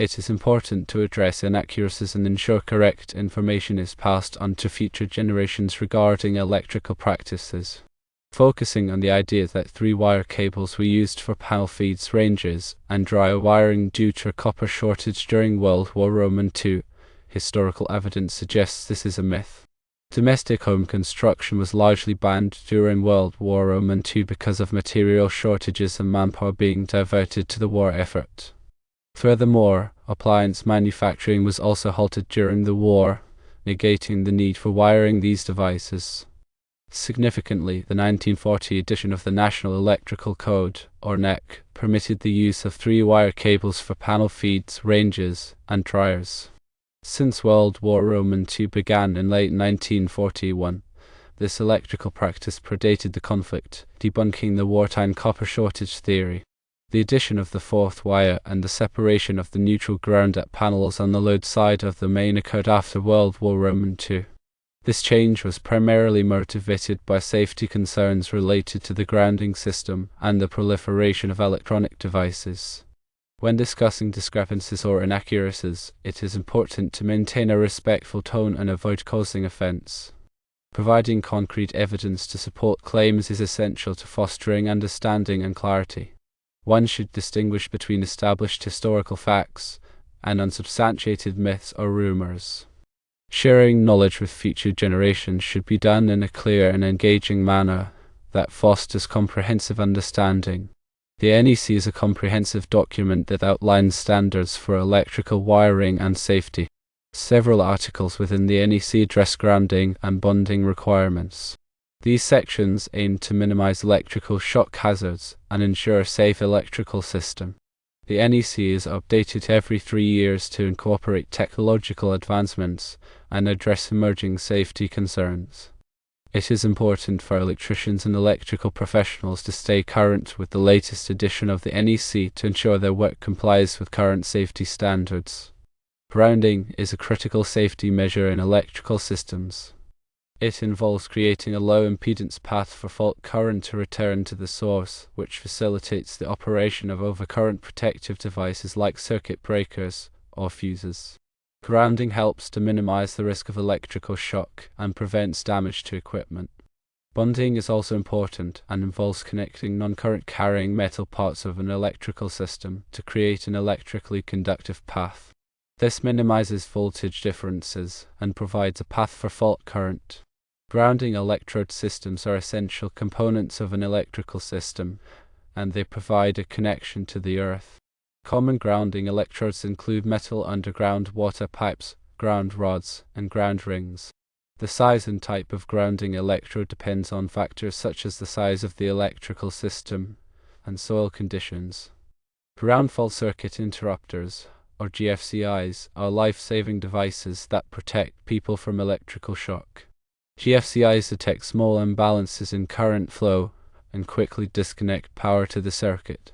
It is important to address inaccuracies and ensure correct information is passed on to future generations regarding electrical practices. Focusing on the idea that 3-wire cables were used for panel feeds, ranges, and dryer wiring due to a copper shortage during World War II, historical evidence suggests this is a myth. Domestic home construction was largely banned during World War II because of material shortages and manpower being diverted to the war effort. Furthermore, appliance manufacturing was also halted during the war, negating the need for wiring these devices. Significantly, the 1940 edition of the National Electrical Code, or NEC, permitted the use of 3-wire cables for panel feeds, ranges, and dryers. Since World War II began in late 1941, this electrical practice predated the conflict, debunking the wartime copper shortage theory. The addition of the 4th wire and the separation of the neutral ground at panels on the load side of the main occurred after World War II. This change was primarily motivated by safety concerns related to the grounding system and the proliferation of electronic devices. When discussing discrepancies or inaccuracies, it is important to maintain a respectful tone and avoid causing offense. Providing concrete evidence to support claims is essential to fostering understanding and clarity. One should distinguish between established historical facts and unsubstantiated myths or rumors. Sharing knowledge with future generations should be done in a clear and engaging manner that fosters comprehensive understanding. The NEC is a comprehensive document that outlines standards for electrical wiring and safety. Several articles within the NEC address grounding and bonding requirements. These sections aim to minimize electrical shock hazards and ensure a safe electrical system. The NEC is updated every 3 years to incorporate technological advancements and address emerging safety concerns. It is important for electricians and electrical professionals to stay current with the latest edition of the NEC to ensure their work complies with current safety standards. Grounding is a critical safety measure in electrical systems. It involves creating a low impedance path for fault current to return to the source, which facilitates the operation of overcurrent protective devices like circuit breakers or fuses. Grounding helps to minimize the risk of electrical shock and prevents damage to equipment. Bonding is also important and involves connecting non-current carrying metal parts of an electrical system to create an electrically conductive path. This minimizes voltage differences and provides a path for fault current. Grounding electrode systems are essential components of an electrical system, and they provide a connection to the earth. Common grounding electrodes include metal underground water pipes, ground rods, and ground rings. The size and type of grounding electrode depends on factors such as the size of the electrical system and soil conditions. Ground fault circuit interrupters, or GFCIs, are life-saving devices that protect people from electrical shock. GFCIs detect small imbalances in current flow and quickly disconnect power to the circuit.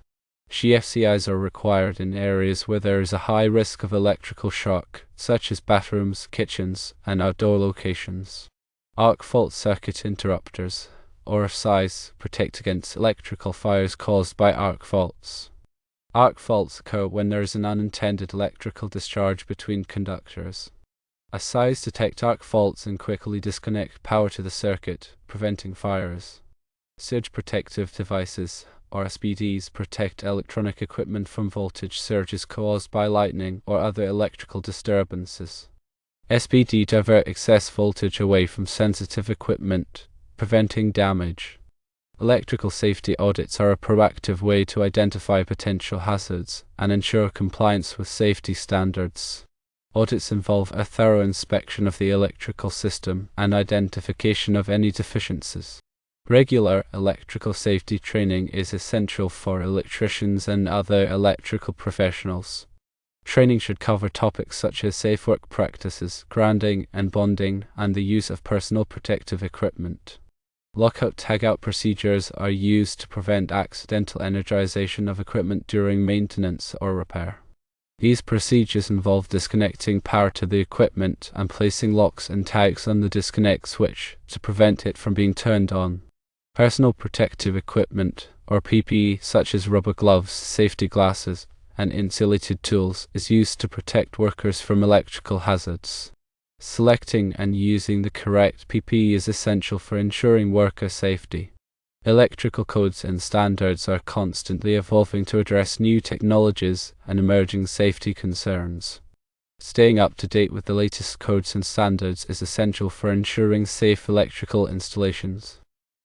GFCIs are required in areas where there is a high risk of electrical shock, such as bathrooms, kitchens, and outdoor locations. Arc fault circuit interrupters, or RFCIs, protect against electrical fires caused by arc faults. Arc faults occur when there is an unintended electrical discharge between conductors. RFCIs detect arc faults and quickly disconnect power to the circuit, preventing fires. Surge protective devices, or SPDs, protect electronic equipment from voltage surges caused by lightning or other electrical disturbances. SPD divert excess voltage away from sensitive equipment, preventing damage. Electrical safety audits are a proactive way to identify potential hazards and ensure compliance with safety standards. Audits involve a thorough inspection of the electrical system and identification of any deficiencies. Regular electrical safety training is essential for electricians and other electrical professionals. Training should cover topics such as safe work practices, grounding and bonding, and the use of personal protective equipment. Lockout-tagout procedures are used to prevent accidental energization of equipment during maintenance or repair. These procedures involve disconnecting power to the equipment and placing locks and tags on the disconnect switch to prevent it from being turned on. Personal protective equipment, or PPE, such as rubber gloves, safety glasses, and insulated tools is used to protect workers from electrical hazards. Selecting and using the correct PPE is essential for ensuring worker safety. Electrical codes and standards are constantly evolving to address new technologies and emerging safety concerns. Staying up to date with the latest codes and standards is essential for ensuring safe electrical installations.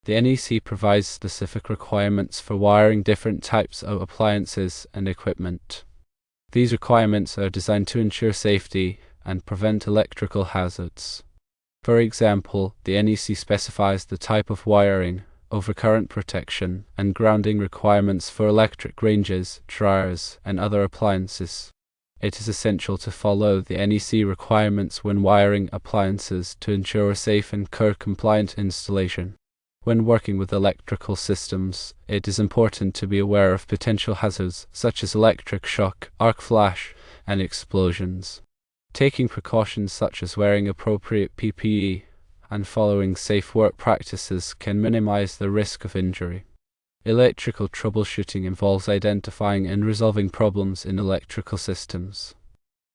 The NEC provides specific requirements for wiring different types of appliances and equipment. These requirements are designed to ensure safety and prevent electrical hazards. For example, the NEC specifies the type of wiring, overcurrent protection, and grounding requirements for electric ranges, dryers, and other appliances. It is essential to follow the NEC requirements when wiring appliances to ensure a safe and code-compliant installation. When working with electrical systems, it is important to be aware of potential hazards such as electric shock, arc flash, and explosions. Taking precautions such as wearing appropriate PPE and following safe work practices can minimize the risk of injury. Electrical troubleshooting involves identifying and resolving problems in electrical systems.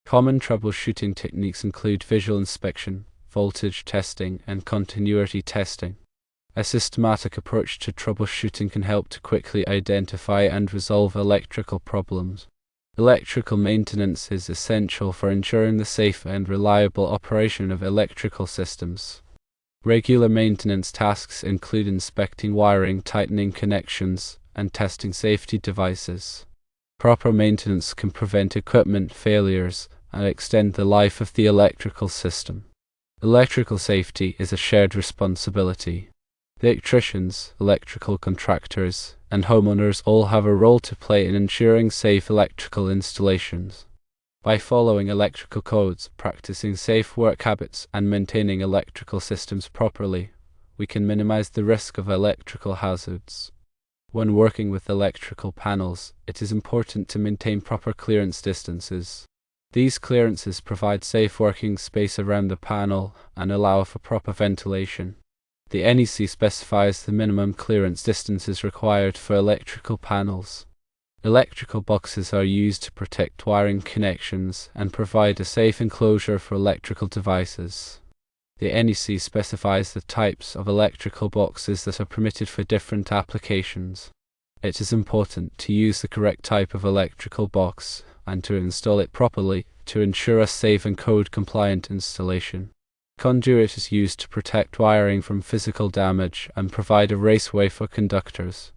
Common troubleshooting techniques include visual inspection, voltage testing, and continuity testing. A systematic approach to troubleshooting can help to quickly identify and resolve electrical problems. Electrical maintenance is essential for ensuring the safe and reliable operation of electrical systems. Regular maintenance tasks include inspecting wiring, tightening connections, and testing safety devices. Proper maintenance can prevent equipment failures and extend the life of the electrical system. Electrical safety is a shared responsibility. The electricians, electrical contractors, and homeowners all have a role to play in ensuring safe electrical installations. By following electrical codes, practicing safe work habits, and maintaining electrical systems properly, we can minimize the risk of electrical hazards. When working with electrical panels, it is important to maintain proper clearance distances. These clearances provide safe working space around the panel and allow for proper ventilation. The NEC specifies the minimum clearance distances required for electrical panels. Electrical boxes are used to protect wiring connections and provide a safe enclosure for electrical devices. The NEC specifies the types of electrical boxes that are permitted for different applications. It is important to use the correct type of electrical box and to install it properly to ensure a safe and code-compliant installation. Conduit is used to protect wiring from physical damage and provide a raceway for conductors.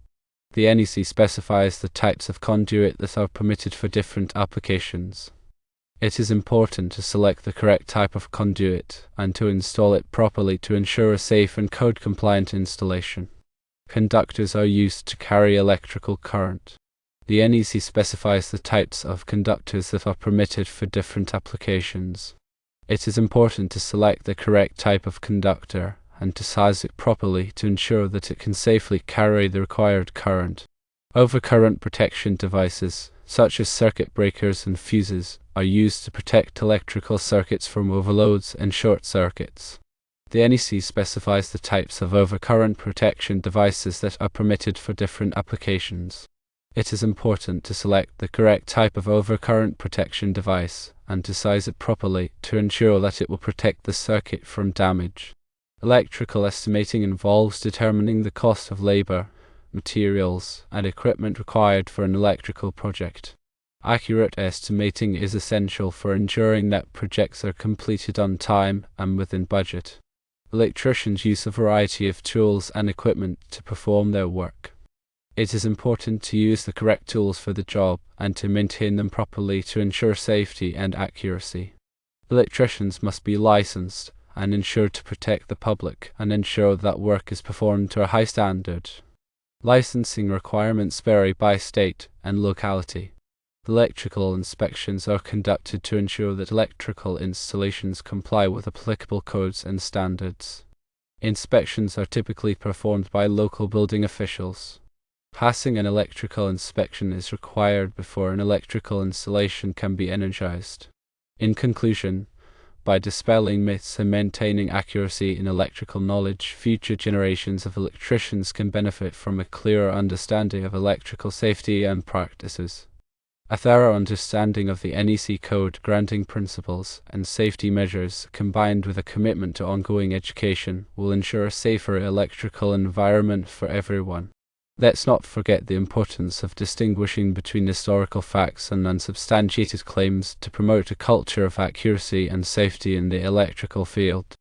The NEC specifies the types of conduit that are permitted for different applications. It is important to select the correct type of conduit and to install it properly to ensure a safe and code-compliant installation. Conductors are used to carry electrical current. The NEC specifies the types of conductors that are permitted for different applications. It is important to select the correct type of conductor and to size it properly to ensure that it can safely carry the required current. Overcurrent protection devices, such as circuit breakers and fuses, are used to protect electrical circuits from overloads and short circuits. The NEC specifies the types of overcurrent protection devices that are permitted for different applications. It is important to select the correct type of overcurrent protection device and to size it properly to ensure that it will protect the circuit from damage. Electrical estimating involves determining the cost of labor, materials, and equipment required for an electrical project. Accurate estimating is essential for ensuring that projects are completed on time and within budget. Electricians use a variety of tools and equipment to perform their work. It is important to use the correct tools for the job and to maintain them properly to ensure safety and accuracy. Electricians must be licensed and insured to protect the public and ensure that work is performed to a high standard. Licensing requirements vary by state and locality. Electrical inspections are conducted to ensure that electrical installations comply with applicable codes and standards. Inspections are typically performed by local building officials. Passing an electrical inspection is required before an electrical installation can be energized. In conclusion, by dispelling myths and maintaining accuracy in electrical knowledge, future generations of electricians can benefit from a clearer understanding of electrical safety and practices. A thorough understanding of the NEC code granting principles and safety measures, combined with a commitment to ongoing education, will ensure a safer electrical environment for everyone. Let's not forget the importance of distinguishing between historical facts and unsubstantiated claims to promote a culture of accuracy and safety in the electrical field.